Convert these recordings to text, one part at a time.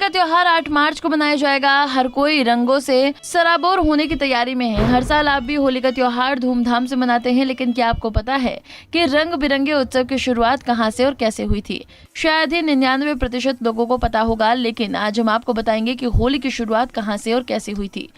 का त्योहार 8 मार्च को मनाया जाएगा। हर कोई रंगों से सराबोर होने की तैयारी में है। हर साल आप भी होली का त्योहार धूमधाम से मनाते हैं, लेकिन क्या आपको पता है कि रंग बिरंगे उत्सव की शुरुआत कहां से और कैसे हुई थी? शायद ही 99% लोगों को पता होगा, लेकिन आज हम आपको बताएंगे कि होली की शुरुआत कहां से और कैसे हुई थी।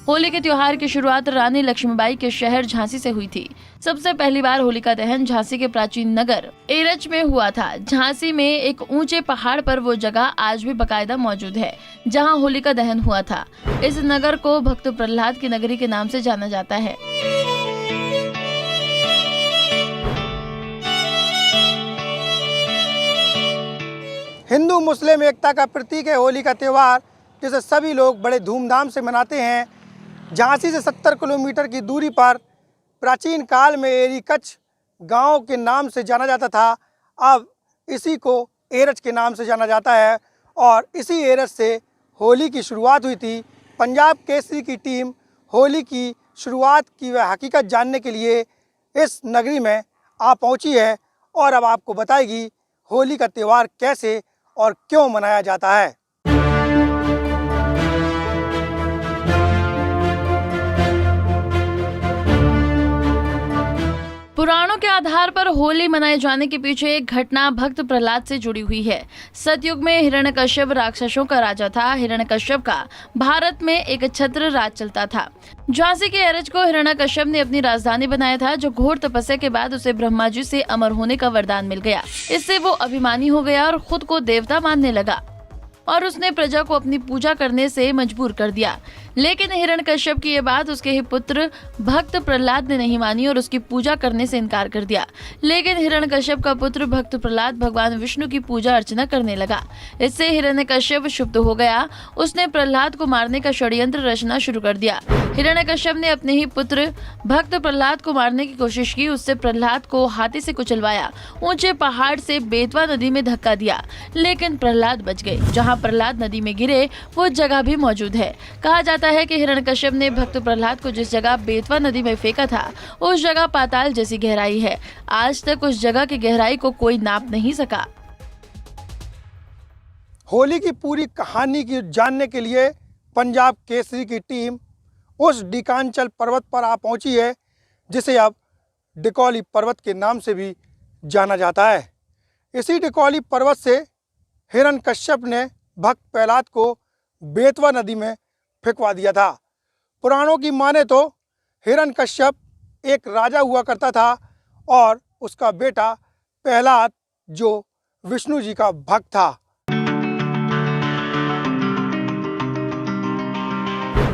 होली के त्योहार की शुरुआत रानी लक्ष्मीबाई के शहर झांसी से हुई थी। सबसे पहली बार होलिका दहन झांसी के प्राचीन नगर एरच में हुआ था। झांसी में एक ऊंचे पहाड़ पर वो जगह आज भी बाकायदा मौजूद है जहां होलिका दहन हुआ था। इस नगर को भक्त प्रहलाद की नगरी के नाम से जाना जाता है। हिंदू मुस्लिम एकता का प्रतीक है होली का त्यौहार, जिसे सभी लोग बड़े धूमधाम से मनाते हैं। झांसी से 70 किलोमीटर की दूरी पर प्राचीन काल में एरीकच्छ गांव के नाम से जाना जाता था। अब इसी को एरच के नाम से जाना जाता है और इसी एरच से होली की शुरुआत हुई थी। पंजाब केसरी की टीम होली की शुरुआत की वह हकीकत जानने के लिए इस नगरी में आ पहुंची है और अब आपको बताएगी होली का त्यौहार कैसे और क्यों मनाया जाता है। पुराणों के आधार पर होली मनाए जाने के पीछे एक घटना भक्त प्रहलाद से जुड़ी हुई है। सतयुग में हिरण्यकश्यप राक्षसों का राजा था। हिरण्यकश्यप का भारत में एक छत्र राज चलता था। झांसी के एरच को हिरण्यकश्यप ने अपनी राजधानी बनाया था, जो घोर तपस्या के बाद उसे ब्रह्मा जी से अमर होने का वरदान मिल गया। इससे वो अभिमानी हो गया और खुद को देवता मानने लगा और उसने प्रजा को अपनी पूजा करने से मजबूर कर दिया। लेकिन हिरण्यकश्यप की ये बात उसके ही पुत्र भक्त प्रहलाद ने नहीं मानी और उसकी पूजा करने से इनकार कर दिया। लेकिन हिरण्यकश्यप का पुत्र भक्त प्रहलाद भगवान विष्णु की पूजा अर्चना करने लगा। इससे हिरण्यकश्यप क्षुब्ध हो गया। उसने प्रहलाद को मारने का षड्यंत्र रचना शुरू कर दिया। हिरण्यकश्यप ने अपने ही पुत्र भक्त प्रहलाद को मारने की कोशिश की। उससे प्रहलाद को हाथी से कुचलवाया, ऊंचे पहाड़ से बेतवा नदी में धक्का दिया, लेकिन प्रहलाद बच गए। जहाँ प्रहलाद नदी में गिरे वो जगह भी मौजूद है। कहा जाता है कि हिरण्यकश्यप ने भक्त प्रहलाद को जिस जगह बेतवा नदी में फेंका था उस जगह पाताल जैसी गहराई है। आज तक उस जगह की गहराई को कोई नाप नहीं सका। होली की पूरी कहानी की जानने के लिए पंजाब केसरी की टीम उस डिकांचल पर्वत पर आ पहुंची है, जिसे अब डिकौली पर्वत के नाम से भी जाना जाता है। इसी डिकौली पर्वत से हिरण्यकश्यप ने भक्त प्रहलाद को बेतवा नदी में फेंकवा दिया था। पुराणों की माने तो हिरण्यकश्यप एक राजा हुआ करता था और उसका बेटा प्रहलाद जो विष्णु जी का भक्त था।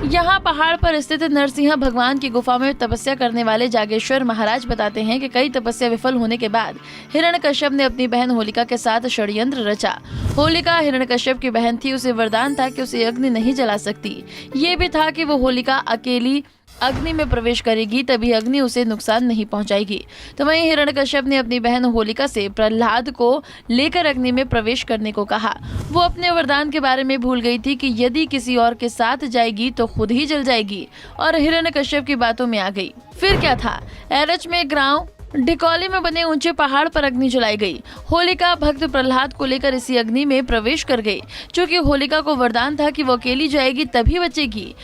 यहाँ पहाड़ पर स्थित नरसिंह भगवान की गुफा में तपस्या करने वाले जागेश्वर महाराज बताते हैं कि कई तपस्या विफल होने के बाद हिरण्यकश्यप ने अपनी बहन होलिका के साथ षड्यंत्र रचा। होलिका हिरण्यकश्यप की बहन थी। उसे वरदान था कि उसे अग्नि नहीं जला सकती। ये भी था कि वो होलिका अकेली अग्नि में प्रवेश करेगी तभी अग्नि उसे नुकसान नहीं पहुंचाएगी। तो वहीं हिरण्यकश्यप ने अपनी बहन होलिका से प्रहलाद को लेकर अग्नि में प्रवेश करने को कहा। वो अपने वरदान के बारे में भूल गई थी कि यदि किसी और के साथ जाएगी तो खुद ही जल जाएगी और हिरण्यकश्यप की बातों में आ गई। फिर क्या था, एरच में गांव डिकौली में बने ऊंचे पहाड़ पर अग्नि जलाई गई। होलिका भक्त प्रहलाद को लेकर इसी अग्नि में प्रवेश कर गई। चूँकि होलिका को वरदान था कि वो अकेली जाएगी तभी बचेगी,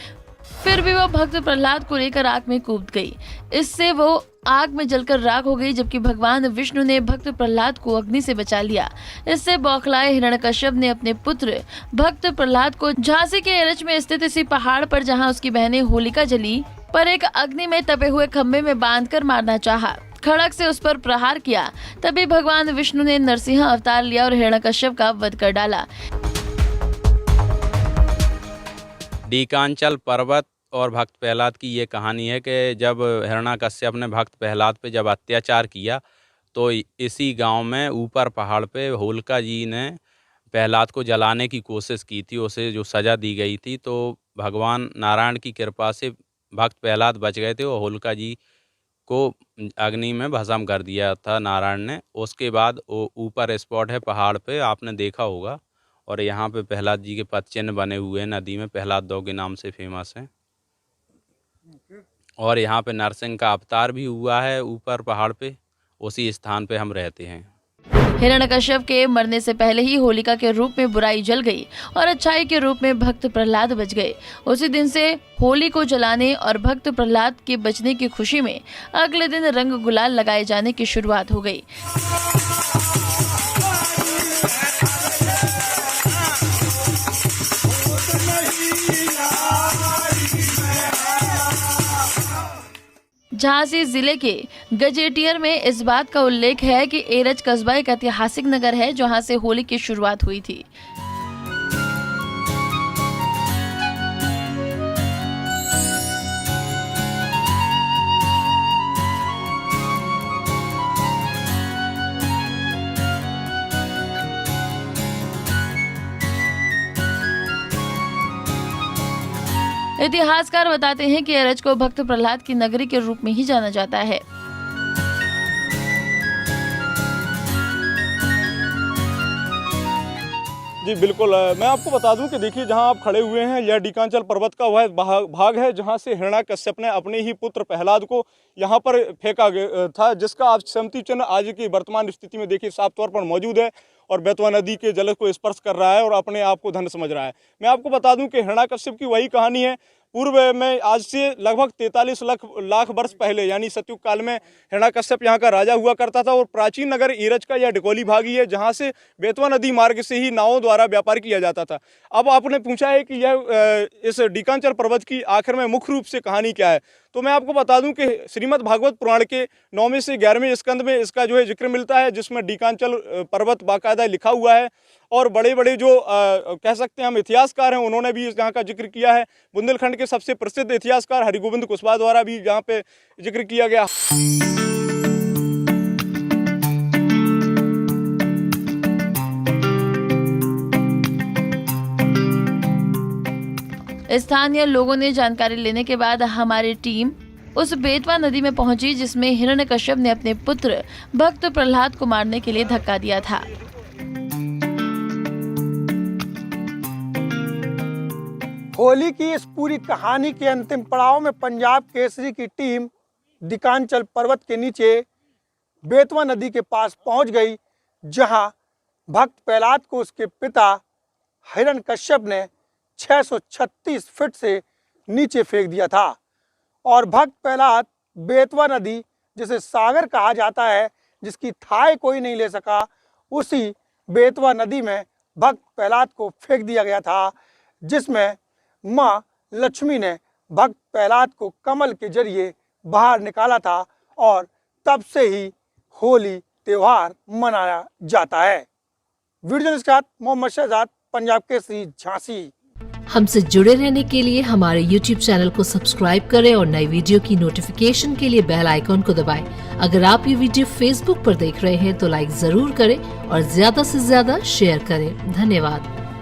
फिर भी वो भक्त प्रहलाद को लेकर आग में कूद गई। इससे वो आग में जलकर राख हो गई, जबकि भगवान विष्णु ने भक्त प्रहलाद को अग्नि से बचा लिया। इससे बौखलाए हिरण्यकश्यप ने अपने पुत्र भक्त प्रहलाद को झांसी के एरच में स्थित इसी पहाड़ पर, जहां उसकी बहनें होलिका जली, पर एक अग्नि में तपे हुए खंभे में बांधकर मारना चाहा। खड़क से उस पर प्रहार किया। तभी भगवान विष्णु ने नरसिंह अवतार लिया और हिरण्यकश्यप का वध कर डाला। डिकांचल पर्वत और भक्त प्रहलाद की ये कहानी है कि जब हिरण्यकश्यप ने भक्त प्रहलाद पे जब अत्याचार किया तो इसी गांव में ऊपर पहाड़ पे होलिका जी ने प्रहलाद को जलाने की कोशिश की थी। उसे जो सज़ा दी गई थी, तो भगवान नारायण की कृपा से भक्त प्रहलाद बच गए थे और होलिका जी को अग्नि में भस्म कर दिया था नारायण ने। उसके बाद वो ऊपर स्पॉट है पहाड़ पे, आपने देखा होगा, और यहाँ पे प्रहलाद जी के पद चिन्ह बने हुए हैं नदी में, प्रहलाद दौ के नाम से फेमस है। और यहाँ पे नरसिंह का अवतार भी हुआ है ऊपर पहाड़ पे, उसी स्थान पे हम रहते हैं। हिरण्यकश्यप के मरने से पहले ही होलिका के रूप में बुराई जल गई और अच्छाई के रूप में भक्त प्रहलाद बच गए। उसी दिन से होली को जलाने और भक्त प्रहलाद के बचने की खुशी में अगले दिन रंग गुलाल लगाए जाने की शुरुआत हो गई। झांसी जिले के गजेटियर में इस बात का उल्लेख है कि एरज कस्बा एक ऐतिहासिक नगर है जहां से होली की शुरुआत हुई थी। इतिहासकार बताते हैं कि एरज को भक्त प्रहलाद की नगरी के रूप में ही जाना जाता है। जी बिल्कुल, मैं आपको बता दूं कि देखिए जहां आप खड़े हुए हैं यह डीकांचल पर्वत का वह भाग है जहां से हिरण्याकश्यप ने अपने ही पुत्र प्रहलाद को यहां पर फेंका गया था, जिसका आप स्मृति चिन्ह आज की वर्तमान स्थिति में देखिए साफ तौर पर मौजूद है और बेतवा नदी के जल को स्पर्श कर रहा है और अपने आप को धन्य समझ रहा है। मैं आपको बता दूं कि हिरण्याकश्यप की वही कहानी है। पूर्व में आज से लगभग 43 लाख वर्ष पहले यानी सतयुग काल में हिरण्याकश्यप यहाँ का राजा हुआ करता था और प्राचीन नगर एरज का यह डिकोली भागी है जहाँ से बेतवा नदी मार्ग से ही नावों द्वारा व्यापार किया जाता था। अब आपने पूछा है कि यह इस डीकांचल पर्वत की आखिर में मुख्य रूप से कहानी क्या है, तो मैं आपको बता दूं कि श्रीमद् भागवत पुराण के 9वें से 11वें स्कंद में इसका जो है जिक्र मिलता है, जिसमें डीकांचल पर्वत बाकायदा लिखा हुआ है और बड़े बड़े जो कह सकते हैं हम इतिहासकार हैं उन्होंने भी इस जहाँ का जिक्र किया है। बुंदेलखंड के सबसे प्रसिद्ध इतिहासकार हरिगोविंद कुशवाहा द्वारा भी यहाँ पे जिक्र किया गया। स्थानीय लोगों ने जानकारी लेने के बाद हमारी टीम उस बेतवा नदी में पहुंची जिसमें हिरण्यकश्यप ने अपने पुत्र भक्त प्रहलाद को मारने के लिए धक्का दिया था। होली की इस पूरी कहानी के अंतिम पड़ाव में पंजाब केसरी की टीम डीकांचल पर्वत के नीचे बेतवा नदी के पास पहुंच गई, जहां भक्त प्रहलाद को उसके पिता हिरण्यकश्यप ने 636 फीट से नीचे फेंक दिया था और भक्त प्रहलाद बेतवा नदी जिसे सागर कहा जाता है, जिसकी थाह कोई नहीं ले सका, उसी बेतवा नदी में भक्त प्रहलाद को फेंक दिया गया था, जिसमें माँ लक्ष्मी ने भक्त प्रहलाद को कमल के जरिए बाहर निकाला था और तब से ही होली त्योहार मनाया जाता है। वीडियो जर्नलिस्ट के साथ मोहम्मद शहजाद, पंजाब केसरी, झांसी। हमसे जुड़े रहने के लिए हमारे YouTube चैनल को सब्सक्राइब करें और नई वीडियो की नोटिफिकेशन के लिए बेल आइकॉन को दबाएं। अगर आप ये वीडियो Facebook पर देख रहे हैं तो लाइक जरूर करें और ज्यादा से ज्यादा शेयर करें। धन्यवाद।